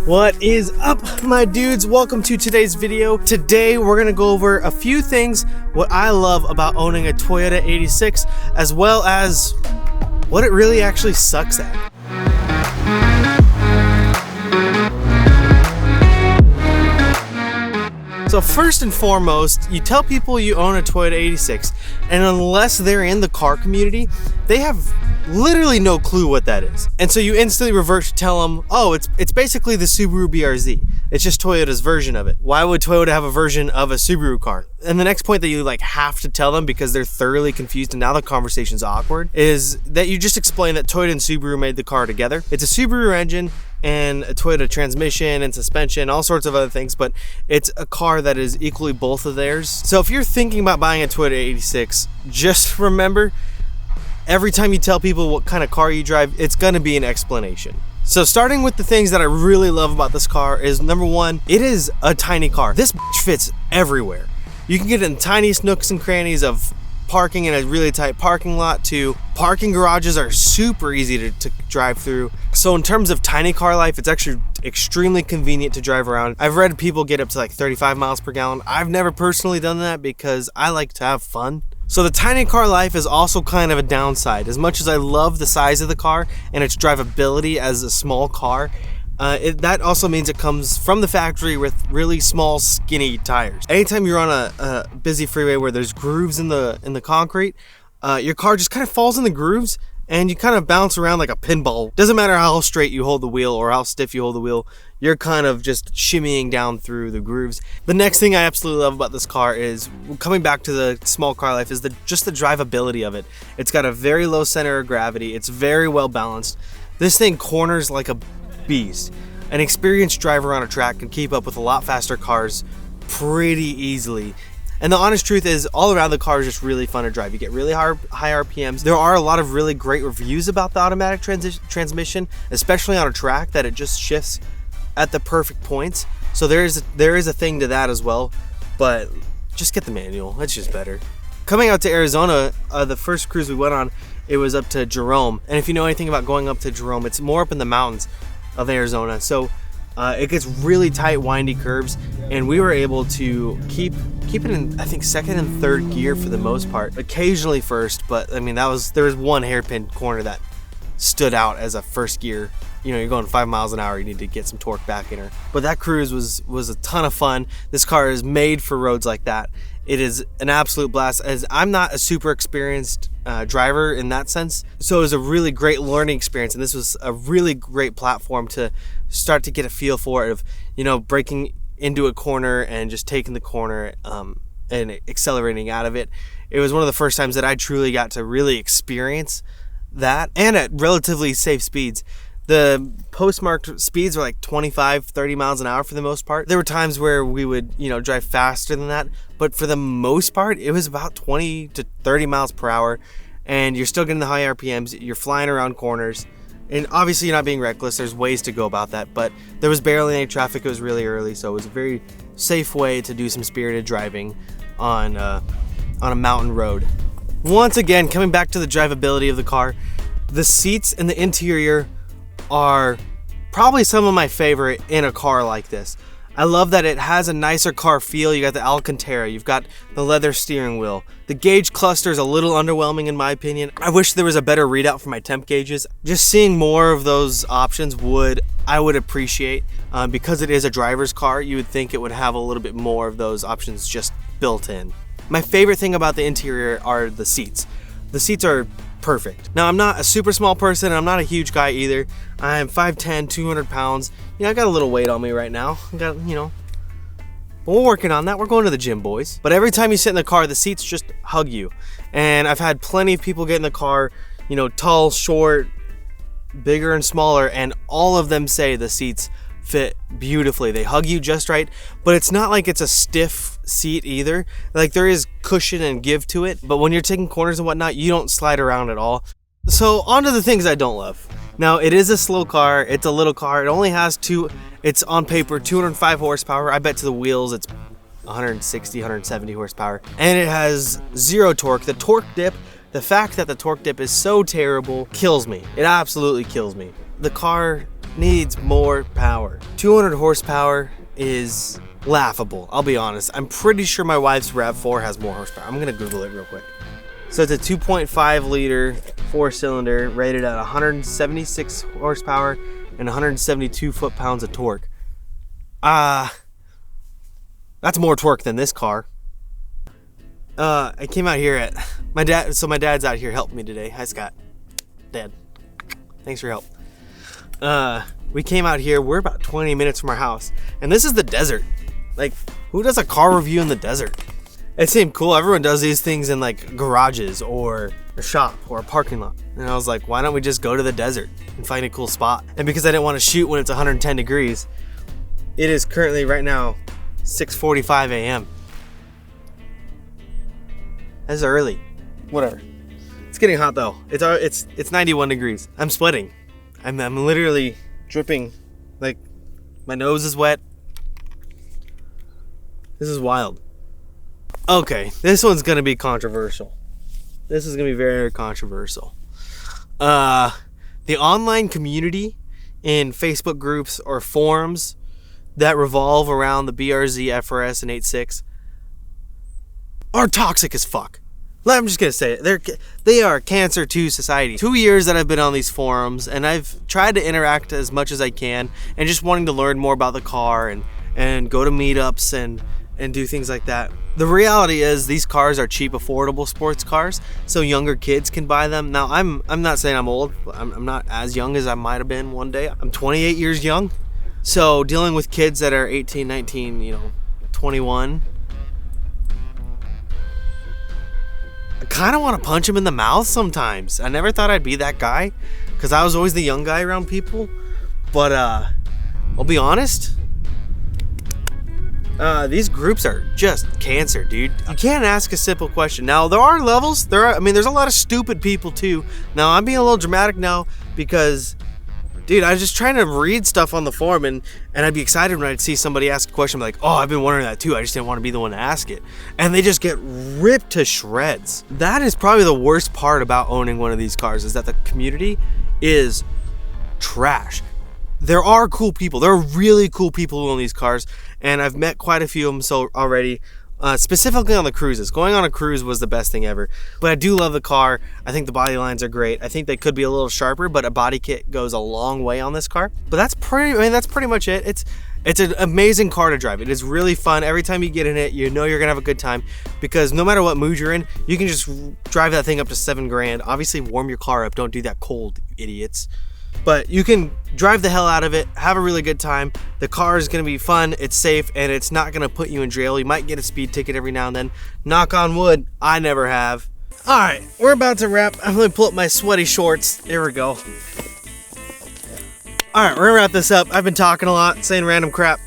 What is up, my dudes? Welcome to today's video. Today we're gonna go over a few things what I love about owning a Toyota 86, as well as what it really actually sucks at. So first and foremost, you tell people you own a Toyota 86, and unless they're in the car community, they have literally no clue what that is. And so you instantly revert to tell them, oh, it's basically the Subaru BRZ. It's just Toyota's version of it. Why would Toyota have a version of a Subaru car? And the next point that you have to tell them, because they're thoroughly confused and now the conversation's awkward, is that you just explain that Toyota and Subaru made the car together. It's a Subaru engine and a Toyota transmission and suspension, all sorts of other things, but it's a car that is equally both of theirs. So if you're thinking about buying a Toyota 86, just remember, every time you tell people what kind of car you drive, it's gonna be an explanation. So starting with the things that I really love about this car is, number one, it is a tiny car. This fits everywhere. You can get in the tiniest nooks and crannies of parking in a really tight parking lot to parking garages are super easy to drive through. So in terms of tiny car life, it's actually extremely convenient to drive around. I've read people get up to 35 miles per gallon. I've never personally done that because I like to have fun. So the tiny car life is also kind of a downside. As much as I love the size of the car and its drivability as a small car, that also means it comes from the factory with really small, skinny tires. Anytime you're on a busy freeway where there's grooves in the concrete, your car just kind of falls in the grooves and you kind of bounce around like a pinball. Doesn't matter how straight you hold the wheel or how stiff you hold the wheel, you're kind of just shimmying down through the grooves. The next thing I absolutely love about this car is, coming back to the small car life, is just the drivability of it. It's got a very low center of gravity. It's very well balanced. This thing corners like a beast. An experienced driver on a track can keep up with a lot faster cars pretty easily. And the honest truth is, all around the car is just really fun to drive. You get really high RPMs. There are a lot of really great reviews about the automatic transmission, especially on a track that it just shifts at the perfect points. So there is a thing to that as well, but just get the manual. It's just better. Coming out to Arizona, the first cruise we went on, it was up to Jerome. And if you know anything about going up to Jerome, it's more up in the mountains of Arizona. So it gets really tight, windy curves, and we were able to keep it in, I think, second and third gear for the most part. Occasionally first, but I mean, there was one hairpin corner that stood out as a first gear. You know, you're going 5 miles an hour, you need to get some torque back in her. But that cruise was a ton of fun. This car is made for roads like that. It is an absolute blast, as I'm not a super experienced driver in that sense. So it was a really great learning experience, and this was a really great platform to start to get a feel for it, of, you know, breaking into a corner and just taking the corner and accelerating out of it. It was one of the first times that I truly got to really experience that, and at relatively safe speeds. The postmarked speeds were 25, 30 miles an hour for the most part. There were times where we would, drive faster than that, but for the most part, it was about 20 to 30 miles per hour, and you're still getting the high RPMs, you're flying around corners, and obviously you're not being reckless. There's ways to go about that, but there was barely any traffic. It was really early, so it was a very safe way to do some spirited driving on a mountain road. Once again, coming back to the drivability of the car, the seats and the interior are probably some of my favorite in a car like this. I love that it has a nicer car feel. You got the Alcantara, you've got the leather steering wheel. The gauge cluster is a little underwhelming in my opinion. I wish there was a better readout for my temp gauges. Just seeing more of those options I would appreciate. Because it is a driver's car, you would think it would have a little bit more of those options just built in. My favorite thing about the interior are the seats. The seats are perfect. Now, I'm not a super small person, I'm not a huge guy either. I'm 5'10", 200 pounds. I got a little weight on me right now. But we're working on that. We're going to the gym, boys. But every time you sit in the car, the seats just hug you. And I've had plenty of people get in the car, tall, short, bigger and smaller, and all of them say the seats fit beautifully. They hug you just right, but it's not like it's a stiff seat either. There is cushion and give to it, but when you're taking corners and whatnot, you don't slide around at all. So on to the things I don't love. Now, it is a slow car, it's a little car, it only has it's on paper 205 horsepower. I bet to the wheels it's 160, 170 horsepower, and it has zero torque. The torque dip, the fact that the torque dip is so terrible kills me. It absolutely kills me. The car needs more power. 200 horsepower is laughable, I'll be honest. I'm pretty sure my wife's RAV4 has more horsepower. I'm gonna Google it real quick. So it's a 2.5 liter 4-cylinder rated at 176 horsepower and 172 foot-pounds of torque. That's more torque than this car. I came out here at my dad. So my dad's out here helping me today. Hi, Scott. Dad, thanks for your help. We came out here. We're about 20 minutes from our house, and this is the desert. Like, who does a car review in the desert? It seemed cool. Everyone does these things in like garages or a shop or a parking lot. And I was like, why don't we just go to the desert and find a cool spot? And because I didn't want to shoot when it's 110 degrees, it is currently right now 6:45 a.m. That's early. Whatever. It's getting hot though. It's 91 degrees. I'm sweating. I'm literally dripping. Like, my nose is wet. This is wild. Okay, this one's gonna be controversial. This is gonna be very controversial. The online community in Facebook groups or forums that revolve around the BRZ, FRS, and 8.6 are toxic as fuck. I'm just gonna say it. They are cancer to society. 2 years that I've been on these forums, and I've tried to interact as much as I can, and just wanting to learn more about the car and go to meetups and do things like that. The reality is these cars are cheap, affordable sports cars, so younger kids can buy them. Now, I'm not saying I'm old. I'm not as young as I might have been one day. I'm 28 years young, so dealing with kids that are 18, 19, 21. I kind of want to punch him in the mouth sometimes. I never thought I'd be that guy, because I was always the young guy around people. But I'll be honest, these groups are just cancer, dude. You can't ask a simple question. Now, there are levels. There's a lot of stupid people too. Now, I'm being a little dramatic now because, dude, I was just trying to read stuff on the forum, and I'd be excited when I'd see somebody ask a question. I'm like, oh, I've been wondering that too. I just didn't want to be the one to ask it. And they just get ripped to shreds. That is probably the worst part about owning one of these cars, is that the community is trash. There are cool people. There are really cool people who own these cars, and I've met quite a few of them already. Specifically on the cruises. Going on a cruise was the best thing ever. But I do love the car. I think the body lines are great. I think they could be a little sharper, but a body kit goes a long way on this car. But that's pretty much it. It's an amazing car to drive. It is really fun. Every time you get in it, you know you're gonna have a good time, because no matter what mood you're in, you can just drive that thing up to $7,000. Obviously, warm your car up. Don't do that cold, idiots. But you can drive the hell out of it, have a really good time. The car is going to be fun, it's safe, and it's not going to put you in jail. You might get a speed ticket every now and then. Knock on wood, I never have. All right, we're about to wrap. I'm going to pull up my sweaty shorts. Here we go. All right, we're going to wrap this up. I've been talking a lot, saying random crap.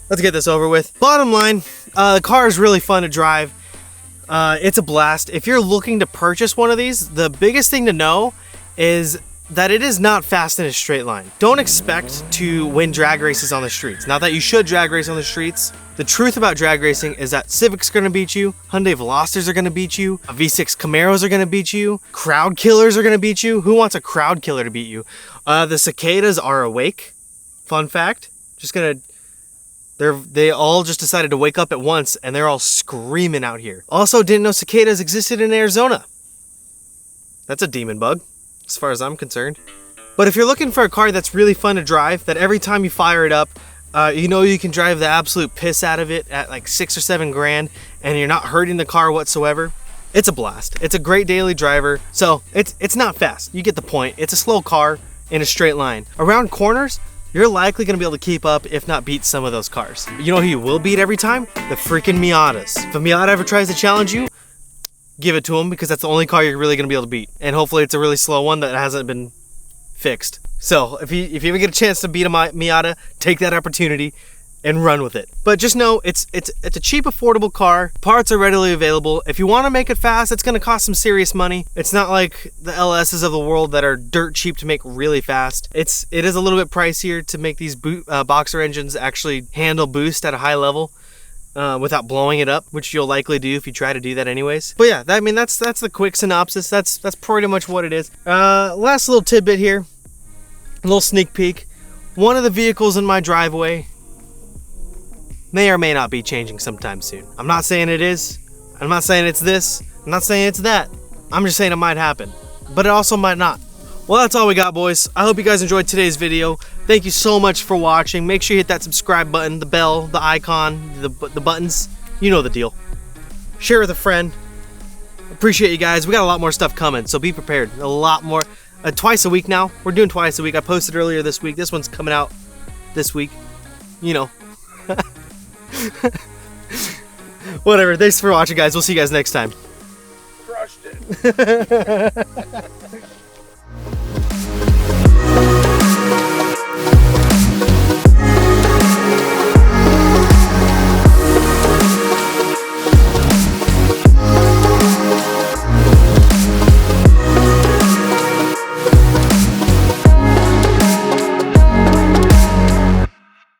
Let's get this over with. Bottom line, the car is really fun to drive. It's a blast. If you're looking to purchase one of these, the biggest thing to know is that it is not fast in a straight line. Don't expect to win drag races on the streets. Not that you should drag race on the streets. The truth about drag racing is that Civic's gonna beat you, Hyundai Velosters are gonna beat you, V6 Camaros are gonna beat you, crowd killers are gonna beat you. Who wants a crowd killer to beat you? The cicadas are awake. Fun fact. They all just decided to wake up at once, and they're all screaming out here. Also, didn't know cicadas existed in Arizona. That's a demon bug, as far as I'm concerned. But if you're looking for a car that's really fun to drive, that every time you fire it up, you can drive the absolute piss out of it at like $6,000 or $7,000, and you're not hurting the car whatsoever, it's a blast. It's a great daily driver. So it's not fast. You get the point. It's a slow car in a straight line. Around corners, you're likely going to be able to keep up, if not beat some of those cars. You know who you will beat every time? The freaking Miatas. If a Miata ever tries to challenge you, give it to them, because that's the only car you're really going to be able to beat. And hopefully it's a really slow one that hasn't been fixed. So if you ever get a chance to beat a Miata, take that opportunity and run with it. But just know it's a cheap, affordable car. Parts are readily available. If you want to make it fast, it's going to cost some serious money. It's not like the LSs of the world that are dirt cheap to make really fast. It is a little bit pricier to make these boxer engines actually handle boost at a high level. Without blowing it up, which you'll likely do if you try to do that anyways. But yeah, that's the quick synopsis. That's pretty much what it is. Last little tidbit here, a little sneak peek. one of the vehicles in my driveway may or may not be changing sometime soon. I'm not saying it is. I'm not saying it's this. I'm not saying it's that. I'm just saying it might happen. But it also might not. Well, that's all we got, boys. I hope you guys enjoyed today's video. Thank you so much for watching. Make sure you hit that subscribe button, the bell, the icon, the buttons. You know the deal. Share with a friend. Appreciate you guys. We got a lot more stuff coming, so be prepared. A lot more. Twice a week now. We're doing twice a week. I posted earlier this week. This one's coming out this week. You know. Whatever. Thanks for watching, guys. We'll see you guys next time. Crushed it.